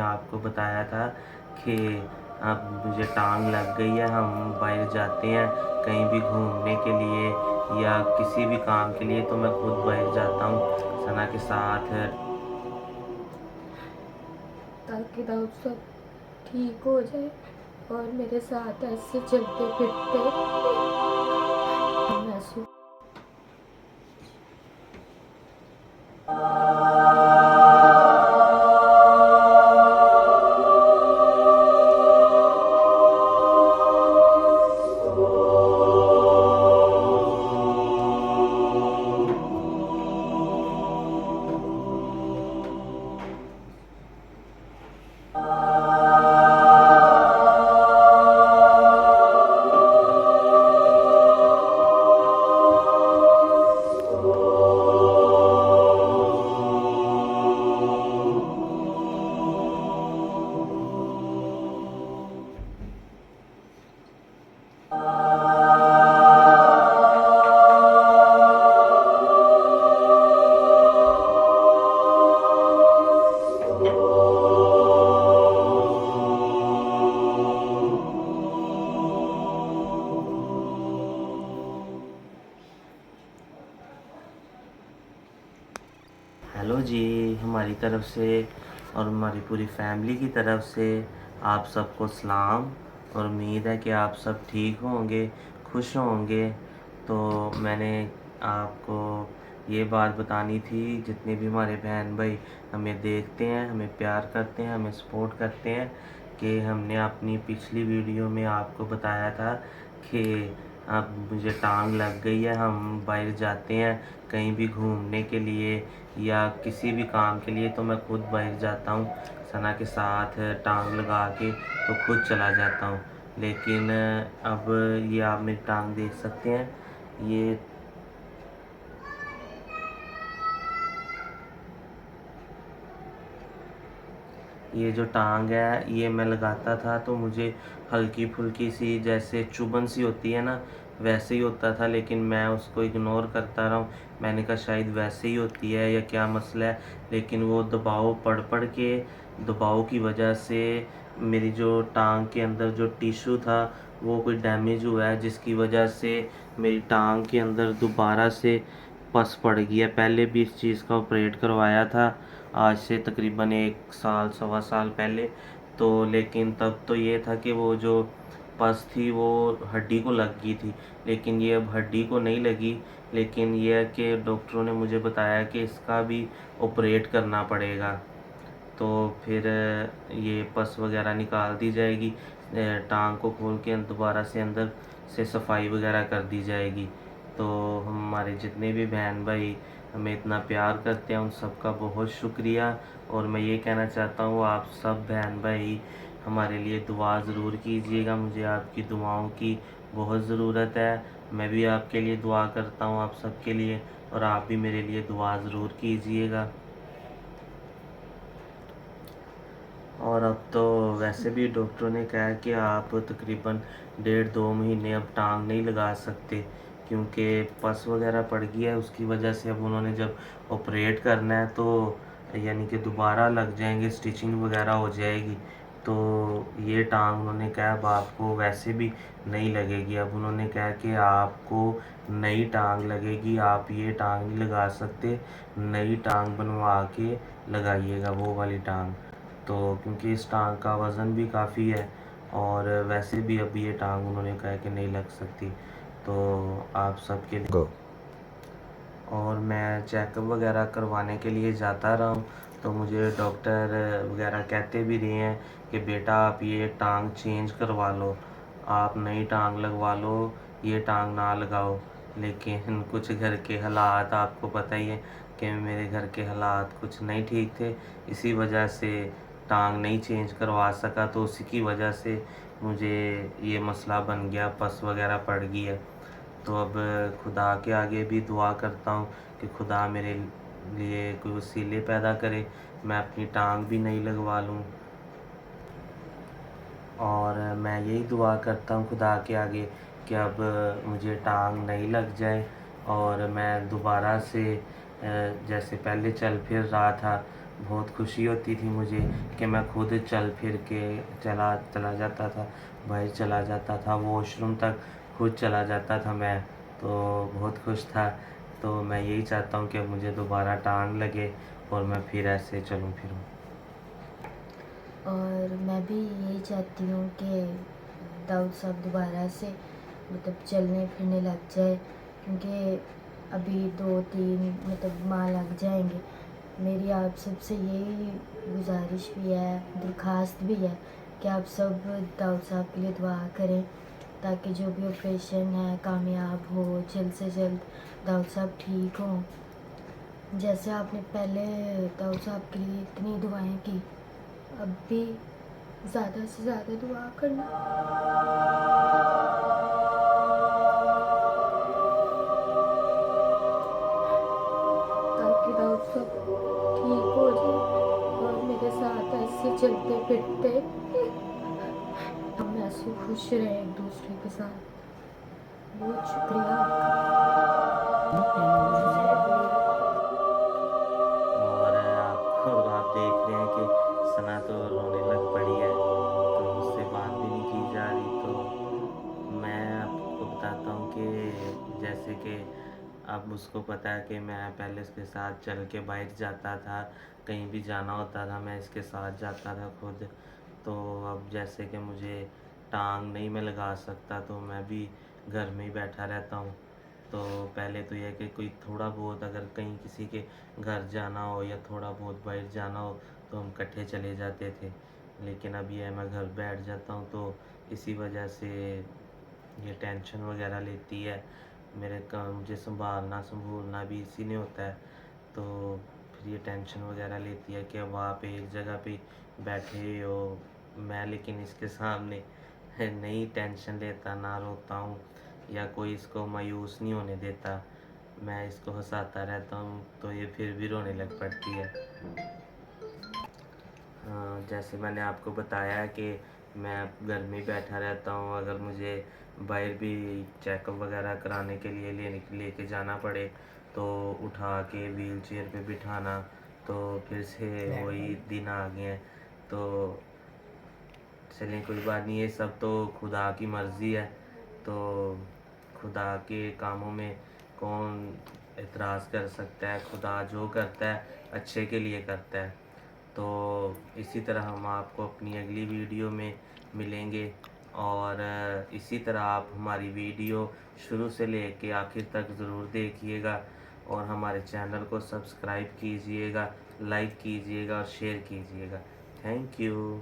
आपको बताया था कि अब मुझे टांग लग गई है, हम बाहर जाते हैं कहीं भी घूमने के लिए या किसी भी काम के लिए, तो मैं खुद बाहर जाता हूँ सना के साथ, ताकि दाऊद सब ठीक हो जाए और मेरे साथ ऐसे चलते फिरते महसूस। हेलो जी, हमारी तरफ से और हमारी पूरी फैमिली की तरफ से आप सबको सलाम, और उम्मीद है कि आप सब ठीक होंगे, खुश होंगे। तो मैंने आपको ये बात बतानी थी, जितने भी हमारे बहन भाई हमें देखते हैं, हमें प्यार करते हैं, हमें सपोर्ट करते हैं, कि हमने अपनी पिछली वीडियो में आपको बताया था कि अब मुझे टांग लग गई है, हम बाहर जाते हैं कहीं भी घूमने के लिए या किसी भी काम के लिए, तो मैं खुद बाहर जाता हूँ सना के साथ टांग लगा के, तो खुद चला जाता हूँ। लेकिन अब ये आप मेरी टांग देख सकते हैं, ये जो टांग है ये मैं लगाता था तो मुझे हल्की फुल्की सी जैसे चुभन सी होती है ना, वैसे ही होता था, लेकिन मैं उसको इग्नोर करता रहा हूँ। मैंने कहा शायद वैसे ही होती है या क्या मसला है, लेकिन वो दबाव पड़ के, दबाव की वजह से मेरी जो टांग के अंदर जो टिश्यू था वो कोई डैमेज हुआ है, जिसकी वजह से मेरी टांग के अंदर दोबारा से पस पड़ गई है। पहले भी इस चीज़ का ऑपरेट करवाया था, आज से तकरीबन 1 साल सवा साल पहले। तो लेकिन तब तो ये था कि वो जो पस थी वो हड्डी को लग गई थी, लेकिन ये अब हड्डी को नहीं लगी। लेकिन ये है कि डॉक्टरों ने मुझे बताया कि इसका भी ऑपरेट करना पड़ेगा, तो फिर ये पस वगैरह निकाल दी जाएगी, टांग को खोल के दोबारा से अंदर से सफाई वगैरह कर दी जाएगी। तो हमारे जितने भी बहन भाई हमें इतना प्यार करते हैं, उन सब का बहुत शुक्रिया। और मैं ये कहना चाहता हूँ, आप सब बहन भाई हमारे लिए दुआ ज़रूर कीजिएगा, मुझे आपकी दुआओं की बहुत ज़रूरत है। मैं भी आपके लिए दुआ करता हूँ, आप सबके लिए, और आप भी मेरे लिए दुआ ज़रूर कीजिएगा। और अब तो वैसे भी डॉक्टरों ने कहा है कि आप तकरीबन 1.5-2 महीने अब टांग नहीं लगा सकते, क्योंकि पस वगैरह पड़ गई है। उसकी वजह से अब उन्होंने जब ऑपरेट करना है तो यानी कि दोबारा लग जाएंगे, स्टिचिंग वगैरह हो जाएगी। तो ये टांग उन्होंने कहा अब आपको वैसे भी नहीं लगेगी, अब उन्होंने कहा कि आपको नई टांग लगेगी, आप ये टांग नहीं लगा सकते, नई टांग बनवा के लगाइएगा वो वाली टांग। तो क्योंकि इस टांग का वज़न भी काफ़ी है, और वैसे भी अभी ये टांग उन्होंने कहा है कि नहीं लग सकती। तो आप सबके लिए और मैं चेकअप वगैरह करवाने के लिए जाता रहा हूँ, तो मुझे डॉक्टर वगैरह कहते भी रहे हैं कि बेटा आप ये टांग चेंज करवा लो, आप नई टांग लगवा लो, ये टांग ना लगाओ। लेकिन कुछ घर के हालात आपको पता ही है कि मेरे घर के हालात कुछ नहीं ठीक थे, इसी वजह से टांग नहीं चेंज करवा सका। तो उसी की वजह से मुझे ये मसला बन गया, पस वगैरह पड़ गई है। तो अब खुदा के आगे भी दुआ करता हूँ कि खुदा मेरे लिए कोई वसीले पैदा करे, मैं अपनी टांग भी नहीं लगवा लूँ। और मैं यही दुआ करता हूँ खुदा के आगे कि अब मुझे टांग नहीं लग जाए, और मैं दोबारा से जैसे पहले चल फिर रहा था बहुत खुशी होती थी मुझे कि मैं खुद चल फिर के चला चला जाता था, बाहर चला जाता था, वॉशरूम तक खुद चला जाता था मैं, तो बहुत खुश था। तो मैं यही चाहता हूँ कि मुझे दोबारा टांग लगे और मैं फिर ऐसे चलूँ फिरूँ। और मैं भी यही चाहती हूँ कि दाऊद साहब दोबारा से मतलब चलने फिरने लग जाए, क्योंकि अभी 2-3 मतलब माह लग जाएंगे। मेरी आप सबसे यही गुजारिश भी है, दरख्वास्त भी है कि आप सब दाऊद साहब के लिए दुआ करें ताकि जो भी ऑपरेशन है कामयाब हो, जल्द से जल्द दाऊद साहब ठीक हों। जैसे आपने पहले दाऊद साहब के लिए इतनी दुआएं की, अब भी ज़्यादा से ज़्यादा दुआ करना। ताकि दाऊद साहब ठीक हो जाए और मेरे साथ ऐसे चलते फिरते हम ऐसे खुश रहें एक दूसरे के साथ। बहुत शुक्रिया और आप देख रहे हैं कि सना तो रोने लग पड़ी है, तो उससे बात भी नहीं की जा रही। तो मैं आपको बताता हूँ कि जैसे कि अब उसको पता है कि मैं पहले इसके साथ चल के बाइक जाता था, कहीं भी जाना होता था मैं इसके साथ जाता था खुद। तो अब जैसे कि मुझे टांग नहीं मैं लगा सकता, तो मैं भी घर में ही बैठा रहता हूँ। तो पहले तो यह कि कोई थोड़ा बहुत अगर कहीं किसी के घर जाना हो या थोड़ा बहुत बाहर जाना हो तो हम इकट्ठे चले जाते थे, लेकिन अब ये है मैं घर बैठ जाता हूँ, तो इसी वजह से ये टेंशन वगैरह लेती है। मेरे काम मुझे संभालना संभूलना भी इसी ने होता है, तो फिर ये टेंशन वगैरह लेती है कि अब आप एक जगह पे बैठे हो। मैं लेकिन इसके सामने नहीं टेंशन लेता, ना रोता हूँ या कोई इसको मायूस नहीं होने देता। मैं इसको हंसाता रहता हूँ तो ये फिर भी रोने लग पड़ती है। हाँ, जैसे मैंने आपको बताया कि मैं घर में ही बैठा रहता हूँ, अगर मुझे बाहर भी चेकअप वगैरह कराने के लिए लेके जाना पड़े तो उठा के व्हील चेयर पे बिठाना, तो फिर से वही दिन आ गए हैं। तो चलिए कोई बात नहीं, ये सब तो खुदा की मर्ज़ी है, तो खुदा के कामों में कौन एतराज़ कर सकता है। खुदा जो करता है अच्छे के लिए करता है। तो इसी तरह हम आपको अपनी अगली वीडियो में मिलेंगे, और इसी तरह आप हमारी वीडियो शुरू से लेके आखिर तक ज़रूर देखिएगा, और हमारे चैनल को सब्सक्राइब कीजिएगा, लाइक कीजिएगा और शेयर कीजिएगा। Thank you.